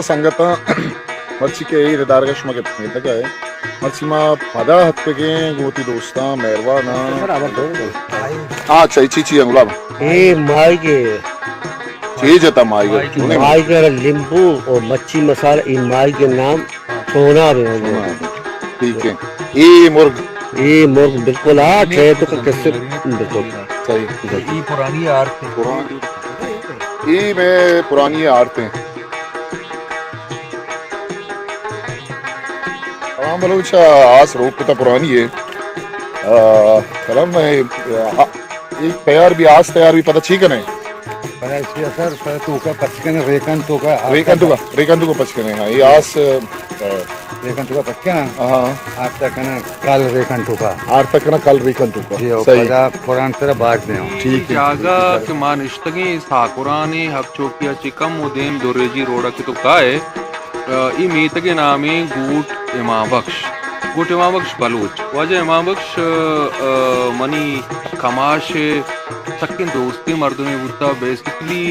ಸಂಗತ ಮರ್ಚಿಕೆ ಇರದಾರ್ಗಶ್ಮಗೆ ಇದ್ದಗಾಯ ಮರ್ಚಿಮ ಪದ ಹತ್ತೆಗೆ ಗೋತಿ ದೋಸ್ತ ಮೆರ್ವಾನ ಆ ಚೈಚಿ ಅಂಗುಲಾಮ ए माई के चीज था माई माई के नींबू और मच्छी मसाला ई माई के नाम सोना भी ठीक है ये मुर्ग ये मुर्ग बिल्कुल आठ है तो कैसे बिल्कुल सही ये पुरानी आरत है। ये में पुरानी आरतें हाँ बलूच आस रोक तो पुरानी है कलम में एक तैयार भी आज तैयार भी पता ठीक है नहीं सर तो का पचकन रेकन तो का रेकन को पचकने हाँ ये आस रेकन तो का पचकन हाँ आज तक ना कल रेकन तो का आज तक ना कल रेकन तो का सही पुरान तरह बात नहीं ठीक है जागा के मान इश्तगी साकुरानी हक चौकिया चिकम उदेम दोरेजी रोड़ा की तो काए ई मीत के नामे गूट इमाम बख्श बलूच वजह इमाम बख्श मनी कमाश सकिन दोस्ती मर्दुमी बुता बेसिकली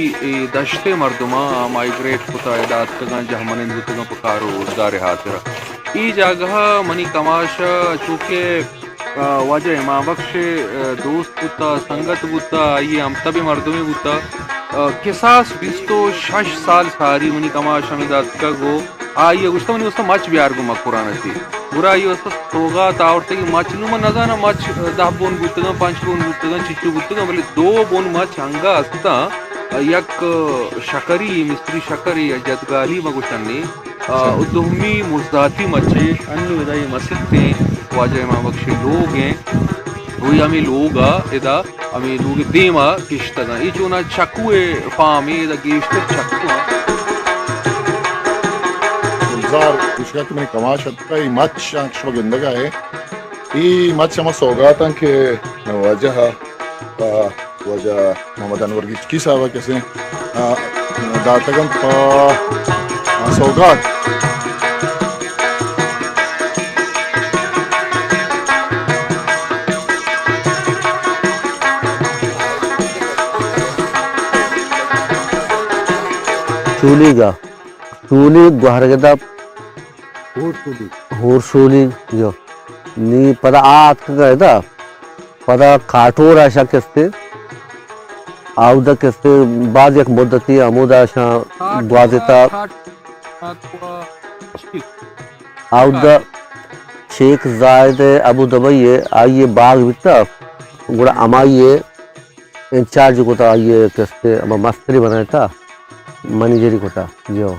दश्ते मर्दुमा माइग्रेट होता है दात का जहमन बुतगा पकारो रोजगार हाजिर ई जगह मनी कमाश चूंकि वजह इमाम बख्श दोस्त बुता संगत बुता ये हम तभी मर्दुमी बुता किसास बिस्तो 6 साल सारी मनी कमाश हमें दात का गो आइए उसका मनी उसका मच बिहार को मकुराना थी बुरा ये उसका सोगा तावड़ते की मच नुमा नजा ना मच 10 बोन गुत्तगा 5 बोन गुत्तगा चिच्चू गुत्तगा बोले 2 बोन मच हंगा असता यक शकरी मिस्त्री शकरी जतगाली मगुशन्नी उद्दुमी मुजदाती मचे अन्य विदाई मसकते वाजे इमाम बख्श लोग हैं वही हमें लोगा इदा हमें लोग देमा किश्तगा ये जो ना चकुए फामे इदा गेश्तर चकुआ जार उसका तो मैंने कमाश का ये मच शो गंदगा है ये मच हम सौगात के वजह मोहम्मद अनवर की किसा हुआ कैसे दातगम सौगात चूली गुहरगदा होरशूली जो नी पदा आत का पदा काठोर आशा किस्ते आउदा किस्ते बाद एक मुद्दती अमुदा आशा ग्वादिता आउदा शेख जायद अबू दबई आइए बाग बिता गुड़ा अमाइए इंचार्ज को था आइए किस्ते अब मस्तरी बनाया था मैनेजरी को था जो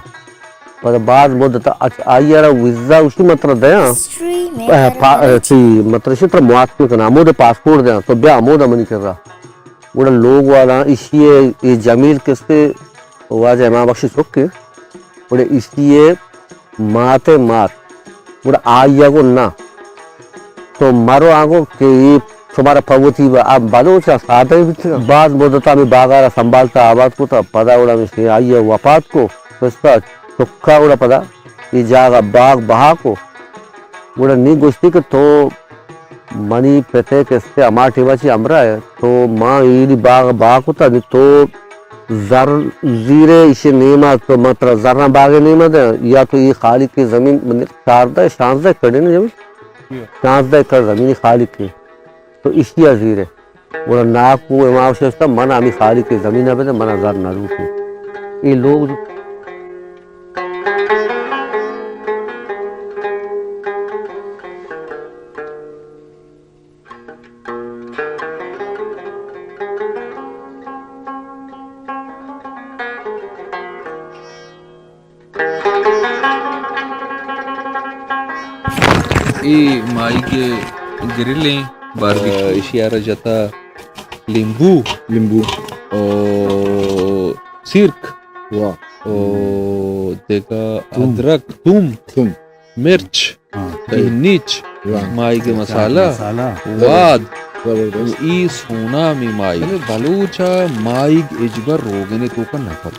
पर बाद मुद्दत आइए वीजा उसी मतलब दया मतलब इसी तरह मुआफ़ी करना अमोद पासपोर्ट देना तो ब्याह अमोद मनी कर रहा गुड़ा लोग वाला इसलिए ये जमील किस्ते वाज इमाम बख्श चुके गुड़ा इसलिए माते मात गुड़ा आइया को ना तो मारो आगो कि ये तुम्हारा पवती आप बालोचा साथ ही बाद मुद्दता में बागारा संभालता आबाद को था पदा उड़ा में से आइए वफात को तो इसका चुक्का उड़ा पदा ये जागा बाग बहा को उड़ा नी गोश्ती के तो मनी पेते किस्ते अमाटी वाची अमरा है तो माँ ये बाग बहा को था तो जर जीरे इसे नीमा तो मतलब जरना बागे नीमा दे या तो ये खाली की जमीन शारदा शांत कड़े ना जमीन शांत कर जमीन खाली की तो इसकी अजीर है वो नाक को इमाम से मना हमें खाली की जमीन पे मना जर ना रूठी ये लोग ये माई के ग्रिलें बारबेक्यू इशियारा जाता लींबू और सिर्क वाह देखा अदरक तुम मिर्च नीच माई के मसाला वाद ई सोना में माई बलूचा माई इजबर रोगने तो का नफक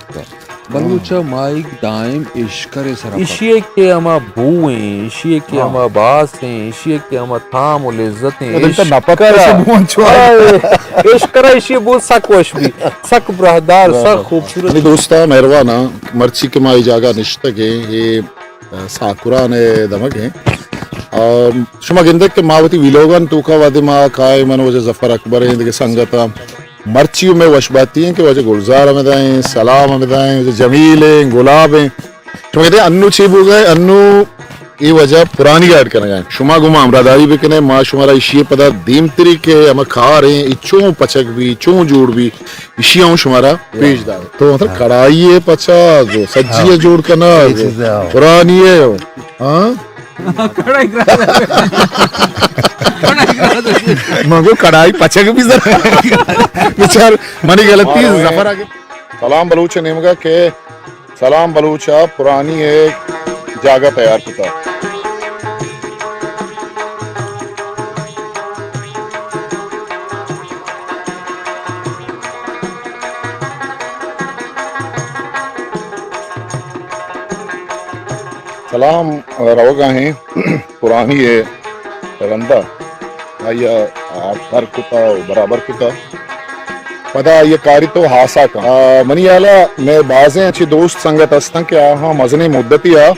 बलूचा माइक दाइम इश्करे सरा इशिए के अमा बुएं, इशिए के अमा बासें, इशिए के अमा थाम और इज्जतें तो नपक से मुंह छुआ इश्करा इशिए बहुत सक वश भी सक ब्रहदार सक खूबसूरत दोस्ता मेहरबाना मर्ची के माई जागा निश्तक है ये साकुरा ने दमक है और शुमा गिंदक के मावती विलोगन तूका वादे मा काय मन वजह जफर अकबर है के संगता मर्चियों में वशबाती हैं कि वजह गुलजार अमदाएं सलाम अमदाएं वजह जमील हैं गुलाब हैं शुमा कहते हैं अन्नू छीब हो गए अन्नू ये वजह पुरानी गाइड करने गए शुमा गुमा अमरादारी भी कने माँ शुमारा इशिये पदा दीम तरीके हम खार हैं इच्चों पचक भी इच्चों जोड़ भी इशियां शुमारा पेश दार तो मतलब कढ़ाई है पचा जो सज्जी है जोड़ करना पुरानी है हाँ मगो कढ़ाई पचक भी जरा विचार मनी गलती जफर आगे सलाम बलूच नेमगा के सलाम बलूचा पुरानी एक जागा तैयार किया सलाम रवगा हैं पुरानी है रंदा या आठ कुता बराबर कुता पदा ये कारी तो हासा का मनी आला मैं बाजें अच्छी दोस्त संगत अस्तं के हाँ मजने मुद्दती आ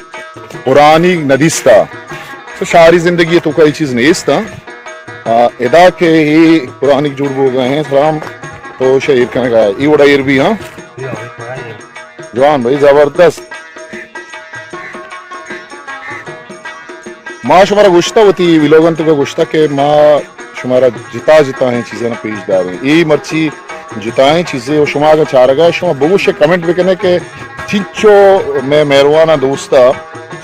पुरानी नदीस्ता तो शारी जिंदगी तो कई चीज नेस्ता इदा के ही पुरानी जुड़ हो गए हैं सलाम तो शहीद करने का ये बड़ा ईर भी हाँ जवान भाई जबरदस्त माँ शुमारा गुश्ता होती विलोगन तो का गुश्ता के माँ शुमारा जिता जिता है चीजें ना पेश दार है ये मर्ची जिताएं चीजें और शुमा का चार गया शुमा बहुत से कमेंट भी करने के चिच्चो में मेहरबाना दोस्ता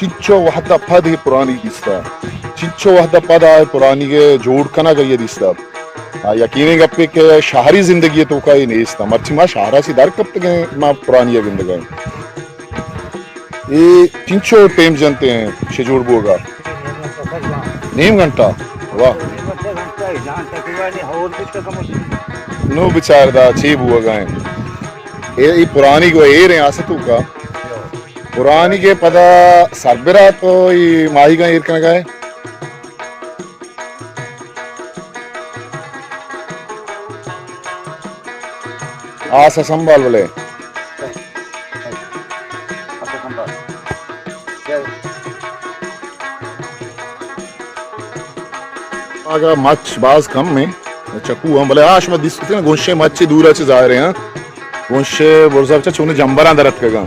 चिच्चो वहदा पद ही पुरानी दिस्ता चिच्चो वहदा पद आए पुरानी के जोड़ कना का ये दिस्ता यकीनी गप्पे के शहरी जिंदगी तो का ही नहीं दिस्ता मर्ची माँ शहरा सी दर कब तक माँ पुरानी है जिंदगी ये चिंचो टेम जनते हैं शेजूड़ बोगा नीम घंटा वाह नो बिचारदा चीब हुआ गए ये पुरानी को ए रहे आसतू का पुरानी के पदा सरबरा तो ये माही का ईर करने गए आसा संभाल बोले आगा मच बाज कम में चक्कू हम बोले आश में दिसते ना गुंशे मच्छी दूर अच्छे जा रहे हैं गुंशे बोलसा अच्छा चुने जंबरा अंदर रख का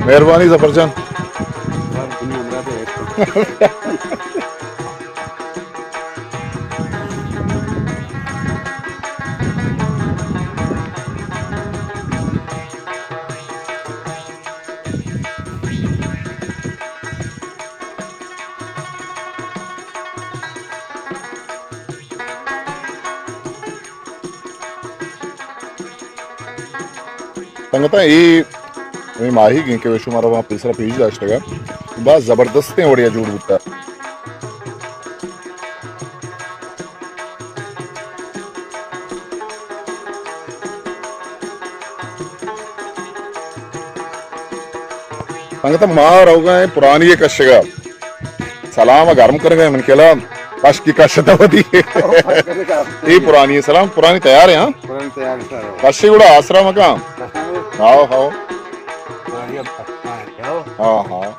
मेहरबानी जफरजन संगता ये माही गई के शुमारा वहाँ पिसरा पीज दाश्तगा बस जबरदस्ती ओडिया जुड़ बुता संगता मार होगा है पुरानी ये कशगा सलाम गर्म कर गए मन केला कश की कशता होती है ये पुरानी है सलाम पुरानी तैयार है हाँ पुरानी तैयार है सर कशे गुड़ा आसरा मकाम हाँ हाँ हाँ हाँ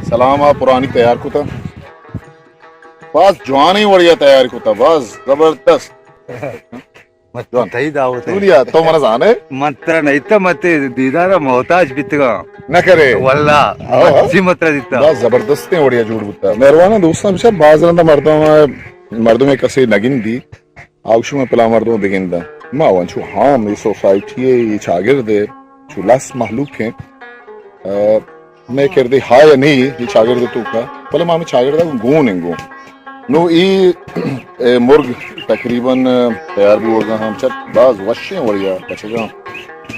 सलाम आप पुरानी तैयार को था बस जवान ही बढ़िया तैयार को था बस जबरदस्त मत तई दावत है दुनिया तो मन जाने मंत्र नहीं तो मत दीदार मोहताज बितगा न करे वल्ला अच्छी मंत्र दिता बस जबरदस्ती बढ़िया जुड़ बुता मेहरबान दोस्तों बिचार बाजरंदा मर्दों में कसे नगिन दी आउशु में पिला मर्दों दिगिंदा मां वंचु हाँ ये सोसाइटी है ये शागिर्द है चुलास महलूक है मैं कह दे हाँ या नहीं ये शागिर्द तू का पहले मां में शागिर्द गून है गून नो ये मुर्ग तकरीबन तैयार भी होगा हम चल बाज वश्य बढ़िया बचेगा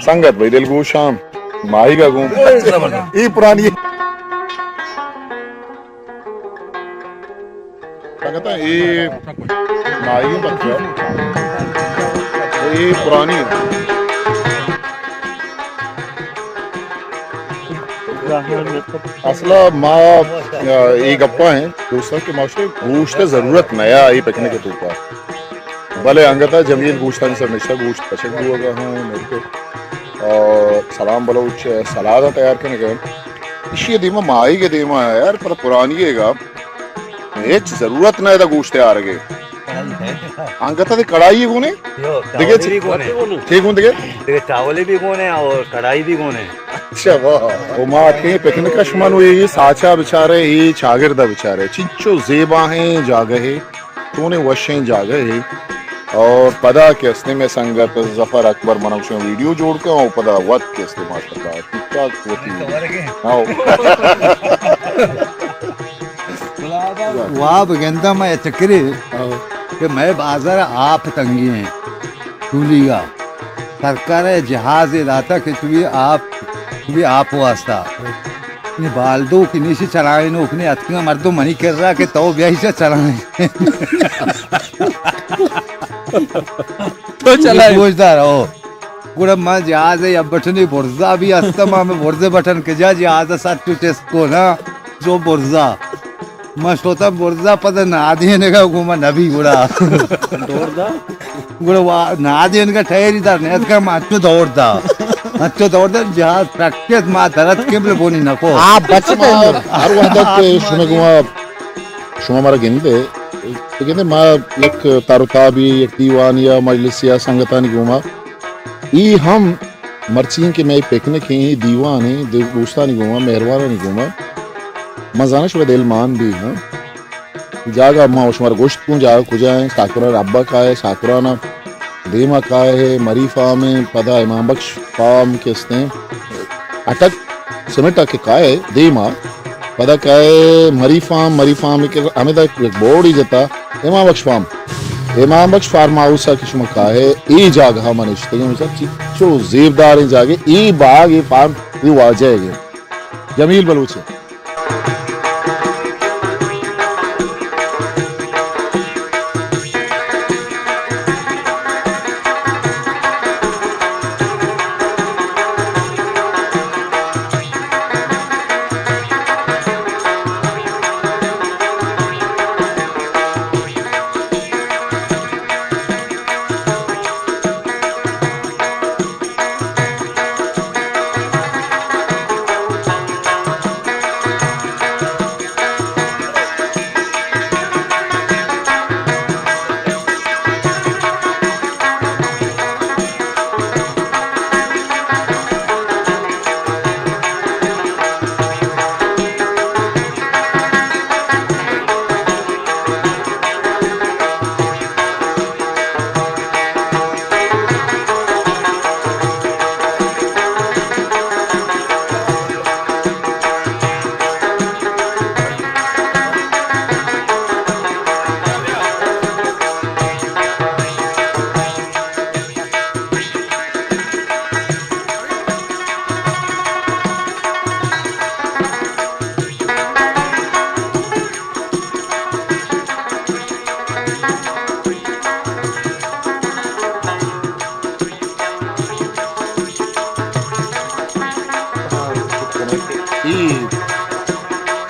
संगत भाई दिल गो शाम माई का घूम ये पुरानी कहता है ये माई बच्चा ये पुरानी है असला माँ ये गप्पा है दोस्तों के माशरे गोश्त जरूरत नया ये पकने के तूपा भले अंगता जमीन गोश्तानी सर निशा गोश्त पसंद हुआ हूँ मेरे को और सलाम बलोच सलादा तैयार करने के इसी दीमा माई के दीमा है यार पर पुरानी है एक जरूरत नया था गोश्त तैयार के अंगता दी कढ़ाई है कोने देखिए ठीक हूँ देखिए चावल भी कौन है और कढ़ाई भी कौन है अच्छा वाह वो माँ के पिकनिक का शुमान हुए ये साचा बेचारे ये शागिर्दा बेचारे चिंचो जेबा हैं जागे है तूने वशें जागे है और पदा के असने में संगत जफर अकबर मनोक्ष में वीडियो जोड़ के और पदा वक्त के असने मास्टर का वाह बगंदा मैं चक्री कि मैं बाजार आप तंगी हैं चूली का सरकार जहाज इलाता कि तू भी आप वास्ता ने बाल दो कि नीचे चलाए नो अपने अतका मर्दों मनी कर रहा कि तो ब्याह से चलाए तो चला सोचता रहो पूरा मां जहाज है अब बटने बोर्जा भी अस्तमा में बोर्जे बटन के जा जहाज साथ टेस्ट को ना जो बोर्जा मैं सोता बोर्जा पता ना आधी ने का घुमा नबी गुड़ा गुड़ा ना आधी ने का ठहरी था ने का माचो दौड़ता जहाज प्रैक्टिस मा दरद के लिए बोनी नको आप बचते हर वहदत शुमे गुमा शुमा मारा गिनते तो कहते माँ एक तारुताबी एक दीवान या मजलिस या संगतानी गुमा ये हम मर्चियों के मैं पिकनिक ही दीवान है दोस्तानी गुमा मेहरबाना नहीं गुमा मजाना शुभ दिलमान भी हाँ जागा माँ उस गोश्त को जागा कुजाए साकुरा रब्बा का है साकुरा ना देमा का है मरी फार्म है पदा इमाम बख्श फार्म के इसने अटक सिमटा के का है देमा पदा का है मरी फार्म के हमें तक बोर्ड ही जाता इमाम बख्श फार्म हाउस की शुमा का है ये जागा मनिश्ते हैं मतलब चिच्चो जेबदार हैं जागे ये बाग ये फार्म ये वाजह है जमील बलूच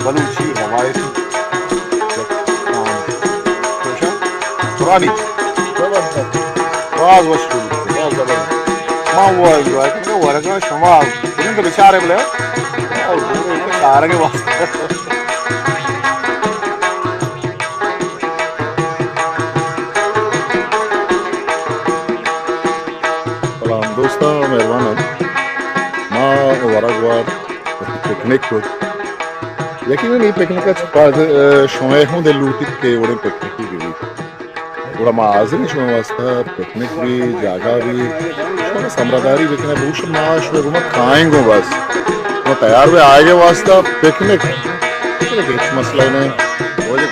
बलूची रवायती पुरानी जबरदस्त राज वस्तु राज जबरदस्त माँ वो है जो है कि वो रखना शमाल इनके बेचारे बोले और इनके सारे के वास्ते सलाम दोस्तों मेहरबान माँ वरगवार पिकनिक को यकीनन ये पिकनिक का शौय हूँ दे लूटी के बड़े पिकनिक की भी बड़ा माज़ नहीं शौय वास्ता पिकनिक भी जागा भी शौय समरादारी बिकने बूश माश वे गुमा खाएंगे बस वो तैयार हुए आएंगे वास्ता पिकनिक कुछ मसला नहीं वो जो